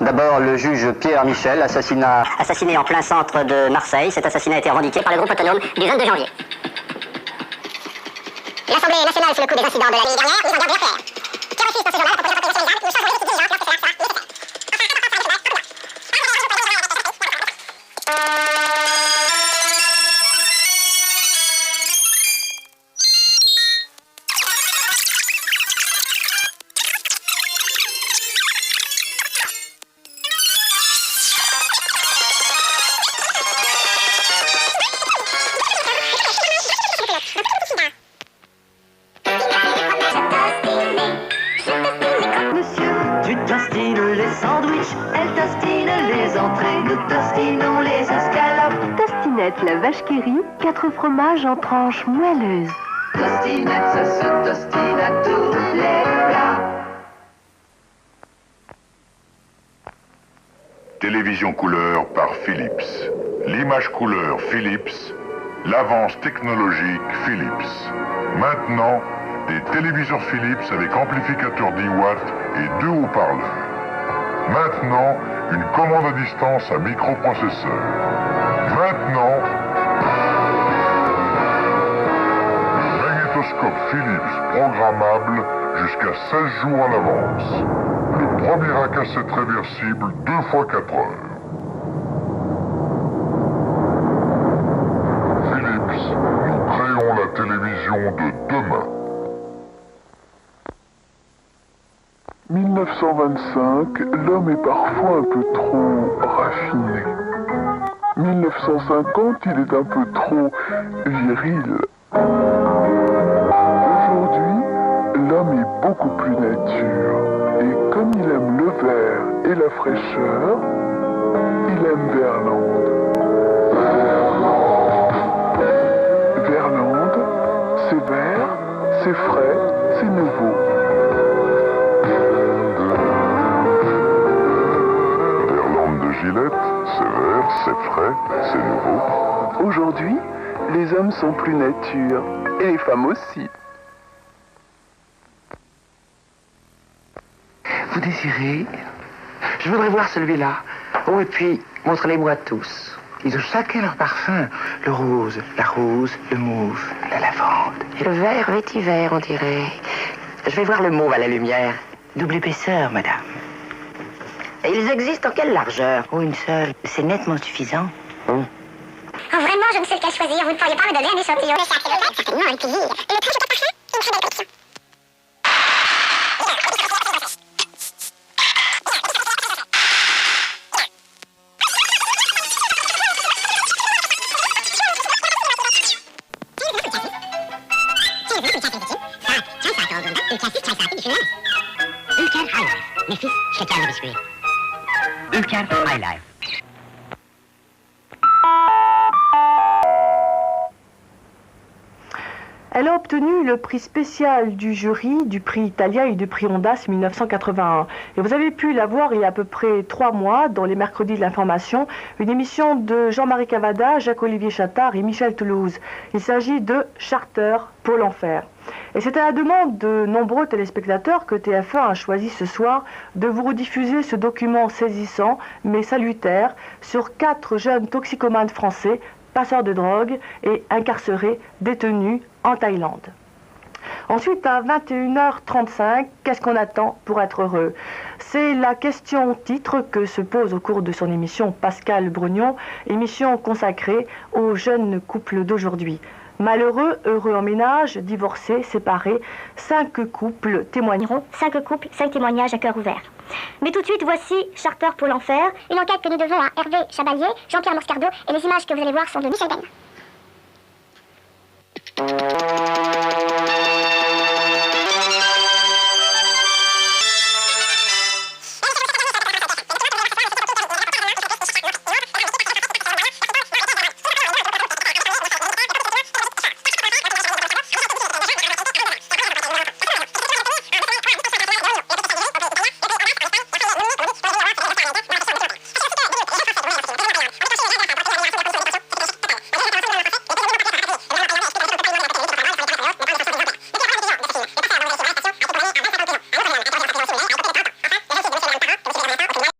D'abord, le juge Pierre Michel, assassiné en plein centre de Marseille. Cet assassinat a été revendiqué par le groupe autonome du 22 janvier. L'Assemblée nationale, sous le coup des incidents de la nuit dernière, mise en garde d'affaires. Qui refuse dans ce journal la proposition nationalisable, nous changerons les dirigeants, lorsque cela sera nécessaire. La vache qui rit, 4 fromages en tranches moelleuses. Tostinette, ça se tostine à tous les plats. Télévision couleur par Philips. L'image couleur Philips. L'avance technologique Philips. Maintenant, des téléviseurs Philips avec amplificateur 10 watts et 2 haut-parleurs. Maintenant, une commande à distance à microprocesseur. Maintenant, le magnétoscope Philips programmable jusqu'à 16 jours en avance. Le premier à cassette réversible 2 fois 4 heures. Philips, nous créons la télévision de demain. 1925, l'homme est parfois un peu trop raffiné. 1950, il est un peu trop viril. Aujourd'hui, l'homme est beaucoup plus nature. Et comme il aime le vert et la fraîcheur, il aime Verlande. Verlande, c'est vert, c'est frais, c'est nouveau. Verlande de Gillette, c'est vert, c'est frais, c'est nouveau. Aujourd'hui, les hommes sont plus nature, et les femmes aussi. Vous désirez? Je voudrais voir celui-là. Oh, et puis, montrez-les-moi tous. Ils ont chacun leur parfum. Le rose, la rose, le mauve, la lavande. Et le vert, vétiver, on dirait. Je vais voir le mauve à la lumière. Double épaisseur, madame. Et ils existent en quelle largeur? Oh, une seule. C'est nettement suffisant. Oh, vraiment, je ne sais lequel choisir. Vous ne pourriez pas me donner un échantillon? Mais c'est certainement un plaisir. Le train de parfum, une très belle collection. Ulker High Life. Mes fils, chacun le biscuit. Ulker High Life. Elle a obtenu le prix spécial du jury, du prix Italia et du prix Ondas 1981. Et vous avez pu la voir il y a à peu près 3 mois dans les mercredis de l'information, une émission de Jean-Marie Cavada, Jacques-Olivier Chattard et Michel Toulouse. Il s'agit de Charter pour l'enfer. Et c'est à la demande de nombreux téléspectateurs que TF1 a choisi ce soir de vous rediffuser ce document saisissant mais salutaire sur 4 jeunes toxicomanes français, passeurs de drogue et incarcérés, détenus en Thaïlande. Ensuite, à 21h35, qu'est-ce qu'on attend pour être heureux? C'est la question titre que se pose au cours de son émission Pascal Brognon, émission consacrée aux jeunes couples d'aujourd'hui. Malheureux, heureux en ménage, divorcés, séparés, 5 couples témoigneront. 5 couples, 5 témoignages à cœur ouvert. Mais tout de suite, voici Charter pour l'enfer, une enquête que nous devons à Hervé Chabalier, Jean-Pierre Moscardo, et les images que vous allez voir sont de Michel Ben.